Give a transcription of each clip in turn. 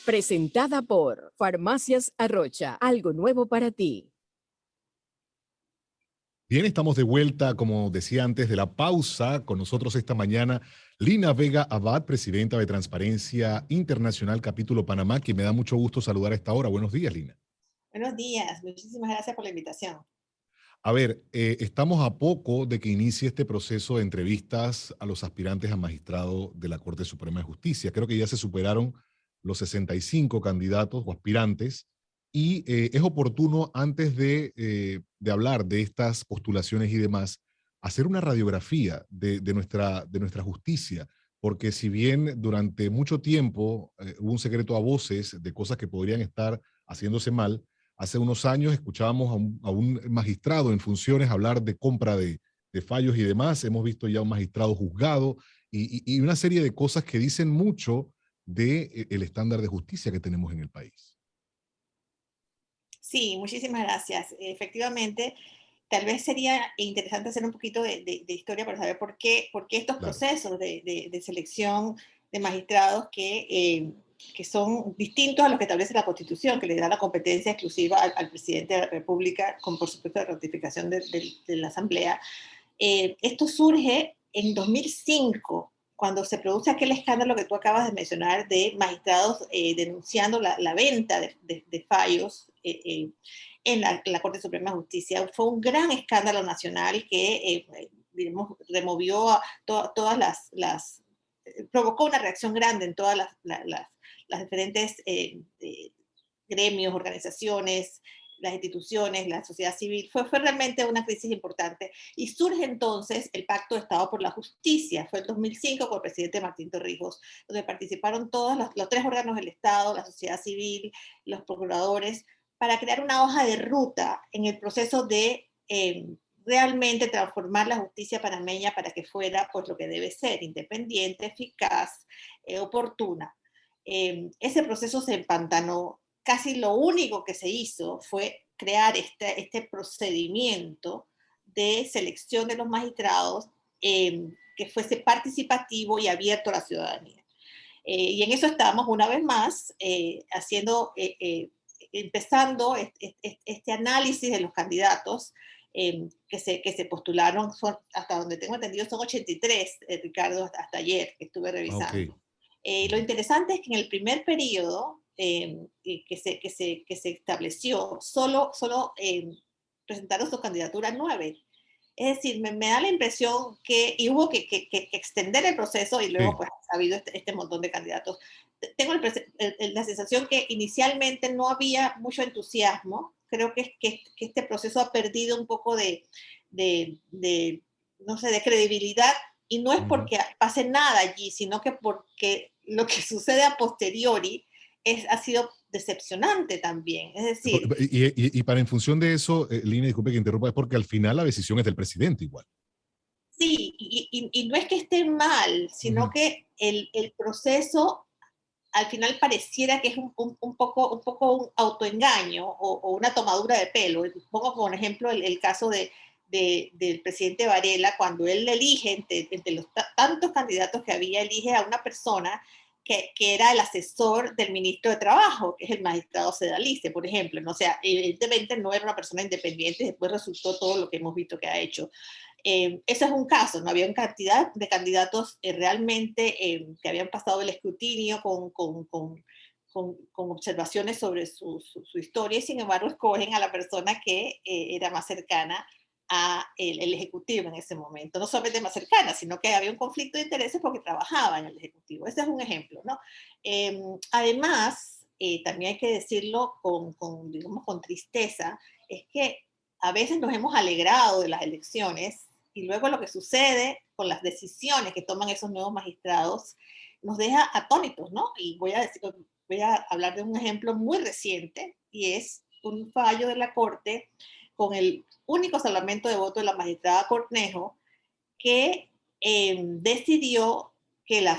Presentada por Farmacias Arrocha. Algo nuevo para ti. Bien, estamos de vuelta, como decía antes de la pausa, con nosotros esta mañana Lina Vega Abad, presidenta de Transparencia Internacional Capítulo Panamá, que me da mucho gusto saludar a esta hora. Buenos días, Lina. Buenos días, muchísimas gracias por la invitación. A ver, estamos a poco de que inicie este proceso de entrevistas a los aspirantes a magistrado de la Corte Suprema de Justicia. Creo que ya se superaron los 65 candidatos o aspirantes y es oportuno, antes de hablar de estas postulaciones y demás, hacer una radiografía de nuestra justicia, porque si bien durante mucho tiempo hubo un secreto a voces de cosas que podrían estar haciéndose mal, hace unos años escuchábamos a un magistrado en funciones hablar de compra de fallos y demás. Hemos visto ya un magistrado juzgado y una serie de cosas que dicen mucho del estándar de justicia que tenemos en el país. Sí, muchísimas gracias. Efectivamente, tal vez sería interesante hacer un poquito de historia para saber por qué estos Claro. procesos de selección de magistrados que son distintos a los que establece la Constitución, que le da la competencia exclusiva al presidente de la República, con por supuesto la ratificación de la Asamblea. Esto surge en 2005, cuando se produce aquel escándalo que tú acabas de mencionar de magistrados denunciando la venta de fallos en la Corte Suprema de Justicia. Fue un gran escándalo nacional que, digamos, removió a todas provocó una reacción grande en todas las diferentes gremios, organizaciones, las instituciones, la sociedad civil. Fue realmente una crisis importante. Y surge entonces el Pacto de Estado por la Justicia. Fue el 2005 con el presidente Martín Torrijos, donde participaron todos los tres órganos del Estado, la sociedad civil, los procuradores, para crear una hoja de ruta en el proceso de realmente transformar la justicia panameña para que fuera pues lo que debe ser: independiente, eficaz, oportuna. Ese proceso se empantanó. Casi lo único que se hizo fue crear este procedimiento de selección de los magistrados que fuese participativo y abierto a la ciudadanía. Y en eso estamos una vez más empezando este análisis de los candidatos que se postularon. Hasta donde tengo entendido son 83, Ricardo, hasta ayer que estuve revisando. Ok. Lo interesante es que en el primer periodo que se estableció, solo presentaron su candidatura 9. Es decir, me da la impresión y hubo que extender el proceso y luego Sí. pues ha habido este montón de candidatos. Tengo la sensación que inicialmente no había mucho entusiasmo. Creo que este proceso ha perdido un poco no sé, de credibilidad, y no es porque pase nada allí, sino que porque lo que sucede a posteriori ha sido decepcionante también. Es decir, Y para en función de eso, Lina, disculpe que interrumpa, es porque al final la decisión es del presidente igual. sí, y no es que esté mal, sino que el proceso al final pareciera que es un poco un autoengaño o una tomadura de pelo. Pongo como ejemplo el caso del presidente Varela, cuando él elige entre los tantos candidatos que había, elige a una persona que era el asesor del ministro de Trabajo, que es el magistrado Sedalice, por ejemplo. ¿No? O sea, evidentemente no era una persona independiente, después resultó todo lo que hemos visto que ha hecho. Ese es un caso, no había una cantidad de candidatos realmente que habían pasado el escrutinio con observaciones sobre su historia, y sin embargo escogen a la persona que era más cercana a el Ejecutivo en ese momento. No solamente más cercana, sino que había un conflicto de intereses porque trabajaba en el Ejecutivo. Ese es un ejemplo, ¿no? Además, también hay que decirlo digamos, con tristeza, es que a veces nos hemos alegrado de las elecciones y luego lo que sucede con las decisiones que toman esos nuevos magistrados nos deja atónitos, ¿no? Y voy a hablar de un ejemplo muy reciente, y es un fallo de la Corte con el único salvamento de voto de la magistrada Cornejo, que decidió que la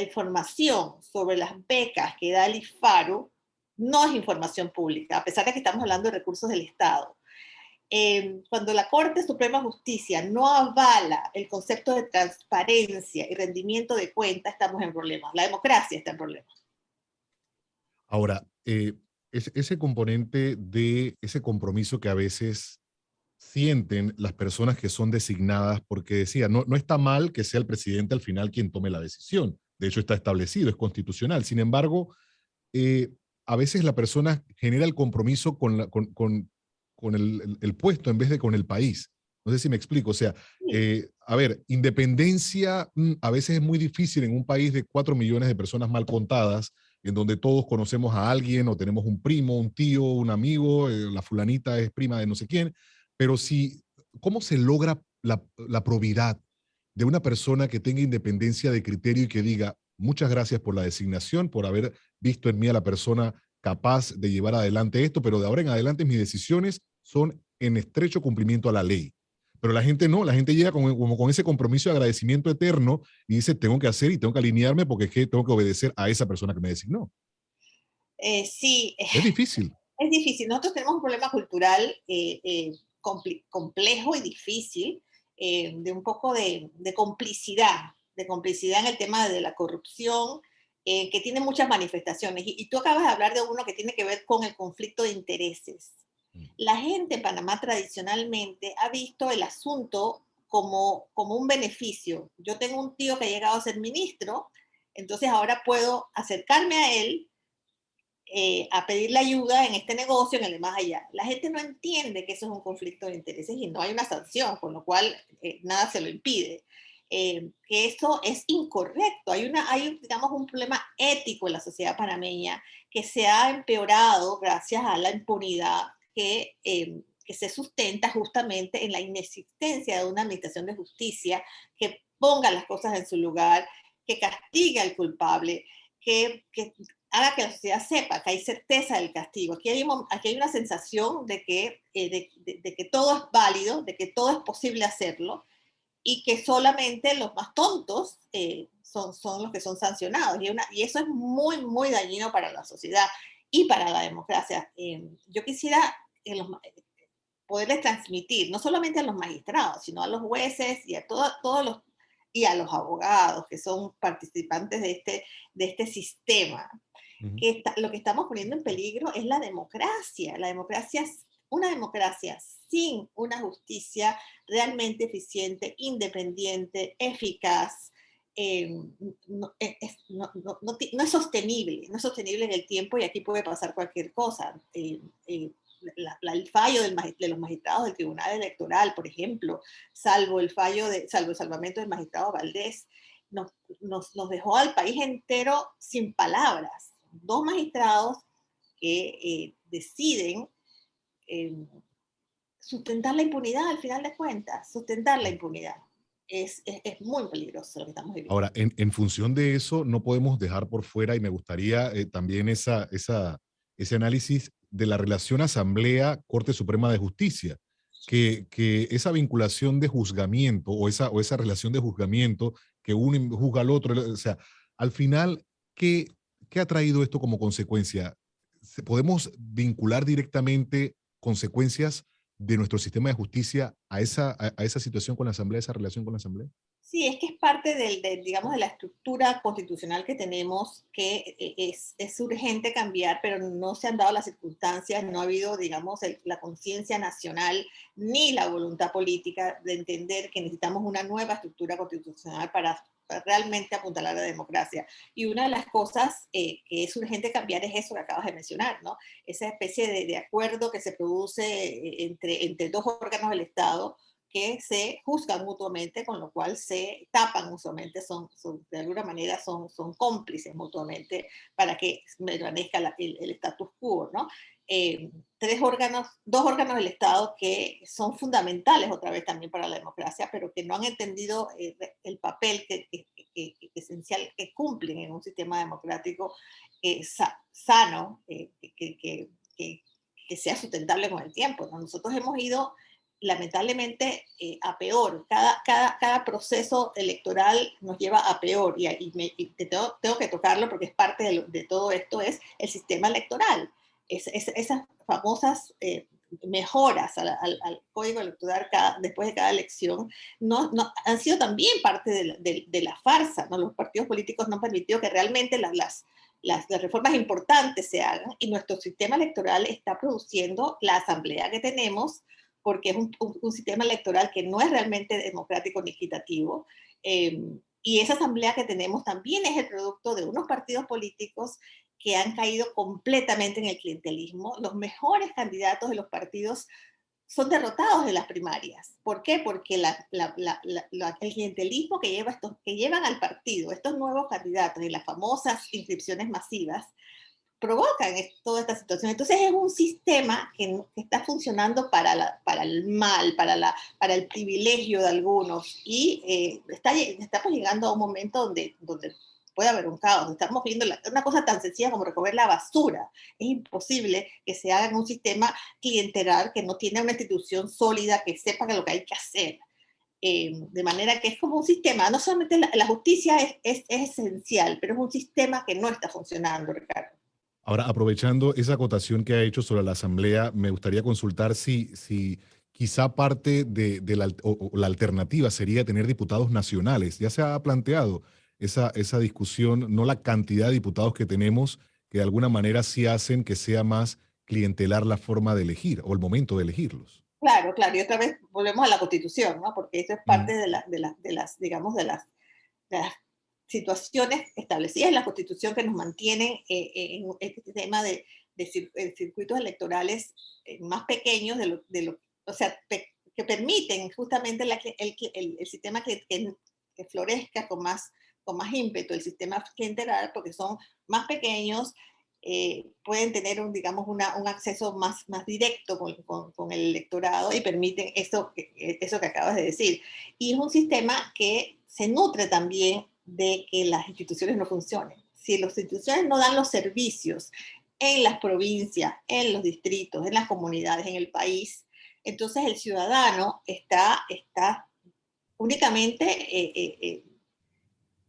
información sobre las becas que da el IFARU no es información pública, a pesar de que estamos hablando de recursos del Estado. Cuando la Corte Suprema de Justicia no avala el concepto de transparencia y rendimiento de cuenta, estamos en problemas. La democracia está en problemas. Ahora, ese componente de ese compromiso que a veces sienten las personas que son designadas, porque decía, no está mal que sea el presidente al final quien tome la decisión. De hecho, está establecido, es constitucional. Sin embargo, eh, a veces la persona genera el compromiso con el puesto en vez de con el país. No sé si me explico. O sea, Sí. a ver, independencia a veces es muy difícil en un país de 4 millones de personas mal contadas, en donde todos conocemos a alguien o tenemos un primo, un tío, un amigo, la fulanita es prima de no sé quién, pero si, ¿cómo se logra la probidad de una persona que tenga independencia de criterio y que diga, muchas gracias por la designación, por haber visto en mí a la persona capaz de llevar adelante esto, pero de ahora en adelante mis decisiones son en estrecho cumplimiento a la ley? Pero la gente no, la gente llega como con ese compromiso de agradecimiento eterno y dice, tengo que hacer y tengo que alinearme porque es que tengo que obedecer a esa persona que me designó. Sí, Es difícil. es difícil. Nosotros tenemos un problema cultural complejo y difícil, de un poco de complicidad en el tema de la corrupción, que tiene muchas manifestaciones. Y tú acabas de hablar de uno que tiene que ver con el conflicto de intereses. Mm. La gente en Panamá tradicionalmente ha visto el asunto como un beneficio. Yo tengo un tío que ha llegado a ser ministro, entonces ahora puedo acercarme a él, a pedirle ayuda en este negocio, en el de más allá. La gente no entiende que eso es un conflicto de intereses y no hay una sanción, con lo cual nada se lo impide. Que eso es incorrecto. Hay, digamos, un problema ético en la sociedad panameña que se ha empeorado gracias a la impunidad que se sustenta justamente en la inexistencia de una administración de justicia que ponga las cosas en su lugar, que castigue al culpable, que haga que la sociedad sepa que hay certeza del castigo. Aquí hay una sensación de que todo es válido, de que todo es posible hacerlo y que solamente los más tontos son los que son sancionados. Y eso es muy, muy dañino para la sociedad y para la democracia. Yo quisiera que poderles transmitir, no solamente a los magistrados, sino a los jueces y a todos los y a los abogados que son participantes de este sistema, Ujú. lo que estamos poniendo en peligro es la democracia. Una democracia sin una justicia realmente eficiente, independiente, eficaz, no es sostenible, no es sostenible en el tiempo y aquí puede pasar cualquier cosa. El fallo de los magistrados del Tribunal Electoral, por ejemplo, salvo el salvamento del magistrado Valdés, nos dejó al país entero sin palabras. Dos magistrados que deciden eh, sustentar la impunidad al final de cuentas, sustentar la impunidad. Es muy peligroso lo que estamos viviendo. Ahora, en función de eso, no podemos dejar por fuera, y me gustaría también ese análisis de la relación Asamblea-Corte Suprema de Justicia, que esa vinculación de juzgamiento o esa relación de juzgamiento que uno juzga al otro, o sea, al final, ¿qué ha traído esto como consecuencia? ¿Podemos vincular directamente consecuencias de nuestro sistema de justicia a esa situación con la Asamblea, esa relación con la Asamblea? Sí, es que es parte digamos, de la estructura constitucional que tenemos, que es urgente cambiar, pero no se han dado las circunstancias, no ha habido, digamos, la conciencia nacional ni la voluntad política de entender que necesitamos una nueva estructura constitucional para realmente apuntalar la democracia. Y una de las cosas que es urgente cambiar es eso que acabas de mencionar, ¿no? Esa especie de acuerdo que se produce entre dos órganos del Estado que se juzgan mutuamente, con lo cual se tapan mutuamente, de alguna manera son cómplices mutuamente para que permanezca el status quo, ¿no? Dos órganos del Estado que son fundamentales otra vez también para la democracia, pero que no han entendido el papel esencial que cumplen en un sistema democrático sano, que sea sustentable con el tiempo, ¿no? Nosotros hemos ido lamentablemente a peor. Cada proceso electoral nos lleva a peor tengo que tocarlo porque es parte de todo esto, es el sistema electoral. Esas famosas mejoras al código electoral después de cada elección han sido también parte de la farsa, ¿no? Los partidos políticos no han permitido que realmente las reformas importantes se hagan, y nuestro sistema electoral está produciendo la asamblea que tenemos, porque es un sistema electoral que no es realmente democrático ni equitativo, y esa asamblea que tenemos también es el producto de unos partidos políticos que han caído completamente en el clientelismo. Los mejores candidatos de los partidos son derrotados en las primarias. ¿Por qué? Porque el clientelismo que llevan al partido estos nuevos candidatos y las famosas inscripciones masivas provocan toda esta situación. Entonces es un sistema que está funcionando para el mal, para el privilegio de algunos, y estamos llegando a un momento donde puede haber un caos. Estamos viendo una cosa tan sencilla como recoger la basura. Es imposible que se haga en un sistema clientelar que no tiene una institución sólida que sepa lo que hay que hacer. De manera que es como un sistema, no solamente la justicia es esencial, pero es un sistema que no está funcionando, Ricardo. Ahora, aprovechando esa acotación que ha hecho sobre la Asamblea, me gustaría consultar si quizá parte de la alternativa sería tener diputados nacionales. Ya se ha planteado esa discusión, no la cantidad de diputados que tenemos, que de alguna manera sí hacen que sea más clientelar la forma de elegir o el momento de elegirlos. Claro, claro, y otra vez volvemos a la Constitución, ¿no? Porque eso es Mm. parte digamos, de las situaciones establecidas en la Constitución que nos mantienen en este tema de circuitos electorales más pequeños o sea, que permiten justamente el sistema que florezca con más ímpetu, el sistema clientelar, porque son más pequeños, pueden tener digamos, un acceso más directo con el electorado, y permiten eso que acabas de decir. Y es un sistema que se nutre también de que las instituciones no funcionen. Si las instituciones no dan los servicios en las provincias, en los distritos, en las comunidades, en el país, entonces el ciudadano está únicamente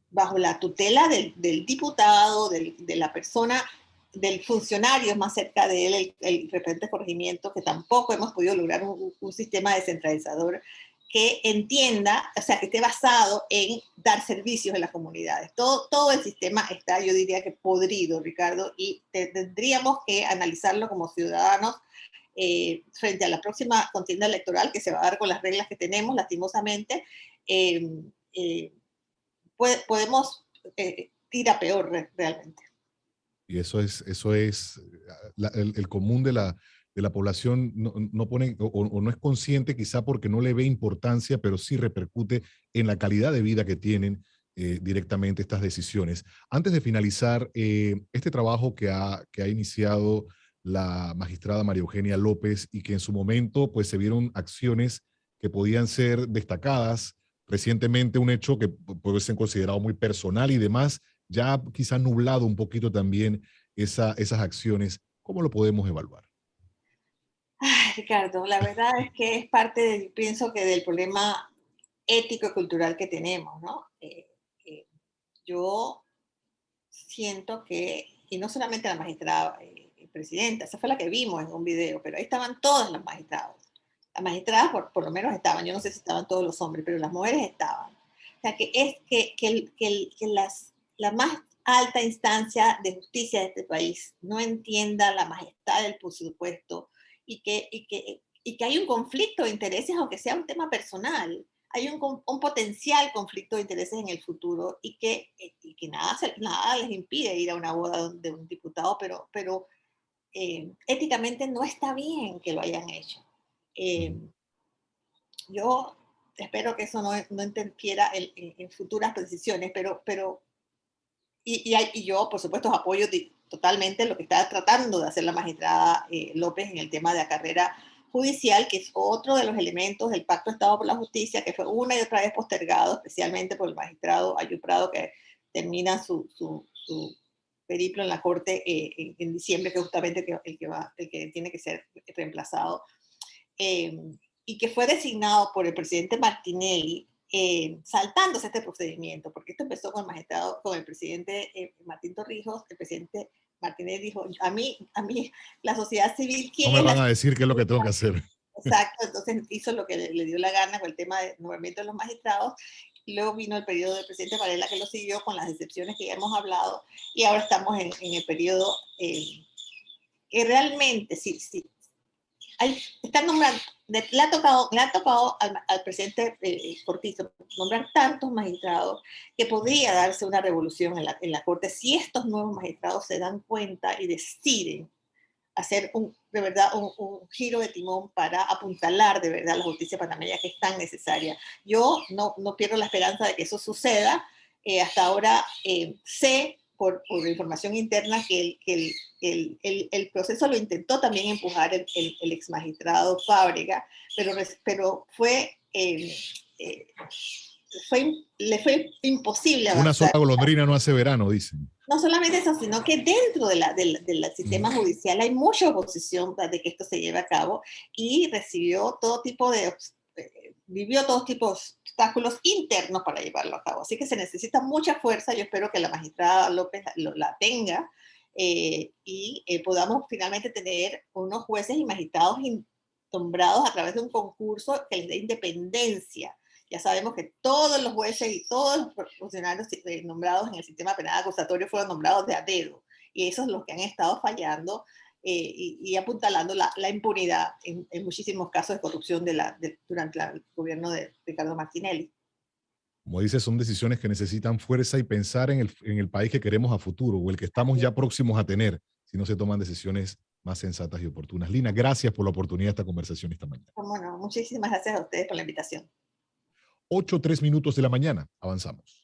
bajo la tutela del diputado, de la persona, del funcionario más cerca de él, el referente de corregimiento, que tampoco hemos podido lograr un sistema descentralizador que entienda, o sea, que esté basado en dar servicios en las comunidades. Todo el sistema está, yo diría que podrido, Ricardo, y tendríamos que analizarlo como ciudadanos frente a la próxima contienda electoral que se va a dar con las reglas que tenemos, lastimosamente. Podemos ir a peor realmente. Y eso es el común de la población no pone o no es consciente, quizá porque no le ve importancia, pero sí repercute en la calidad de vida que tienen directamente estas decisiones. Antes de finalizar, este trabajo que ha iniciado la magistrada María Eugenia López, y que en su momento pues se vieron acciones que podían ser destacadas, recientemente un hecho que puede ser considerado muy personal y demás, ya quizá nublado un poquito también esas acciones. ¿Cómo lo podemos evaluar? Ay, Ricardo, la verdad es que es parte, pienso que del problema ético y cultural que tenemos, ¿no? Yo siento que, y no solamente la magistrada presidenta, esa fue la que vimos en un video, pero ahí estaban todas las magistradas. Las magistradas por lo menos estaban, yo no sé si estaban todos los hombres, pero las mujeres estaban. O sea, que es la más alta instancia de justicia de este país no entienda la majestad del presupuesto, y que hay un conflicto de intereses, aunque sea un tema personal. Hay un potencial conflicto de intereses en el futuro, y que nada les impide ir a una boda de un diputado, pero éticamente no está bien que lo hayan hecho. Yo espero que eso no interfiera en futuras decisiones, y yo, por supuesto, apoyo totalmente lo que está tratando de hacer la magistrada López en el tema de la carrera judicial, que es otro de los elementos del Pacto de Estado por la Justicia, que fue una y otra vez postergado, especialmente por el magistrado Ayub Prado, que termina su periplo en la Corte en diciembre, que es justamente el que tiene que ser reemplazado, y que fue designado por el presidente Martinelli, saltándose este procedimiento, porque esto empezó con el magistrado, con el presidente Martín Torrijos. El presidente Martinelli dijo: a mí la sociedad civil, No ¿quién me es van la a decir qué es lo que tengo que hacer. Exacto, entonces hizo lo que le dio la gana con el tema del nombramiento de los magistrados, luego vino el periodo del presidente Varela que lo siguió con las excepciones que ya hemos hablado, y ahora estamos en el periodo que realmente están nombrando, le ha tocado al presidente Cortizo nombrar tantos magistrados que podría darse una revolución en la Corte si estos nuevos magistrados se dan cuenta y deciden hacer de verdad un giro de timón para apuntalar de verdad la justicia panameña que es tan necesaria. Yo no pierdo la esperanza de que eso suceda. Hasta ahora sé por información interna que el proceso lo intentó también empujar el ex magistrado Fábrega, pero le fue imposible avanzar. Una sola golondrina no hace verano, dicen. No solamente eso, sino que dentro del sistema judicial hay mucha oposición de que esto se lleve a cabo, y vivió todo tipo de obstáculos internos para llevarlo a cabo. Así que se necesita mucha fuerza. Yo espero que la magistrada López la tenga, y podamos finalmente tener unos jueces y magistrados nombrados a través de un concurso que les dé independencia. Ya sabemos que todos los jueces y todos los funcionarios nombrados en el sistema penal acusatorio fueron nombrados de a dedo, y esos son los que han estado fallando y apuntalando la impunidad en muchísimos casos de corrupción durante el gobierno de Ricardo Martinelli. Como dices, son decisiones que necesitan fuerza y pensar en el país que queremos a futuro, o el que estamos ya próximos a tener, si no se toman decisiones más sensatas y oportunas. Lina, gracias por la oportunidad de esta conversación esta mañana. Bueno, muchísimas gracias a ustedes por la invitación. 8:03 de la mañana. Avanzamos.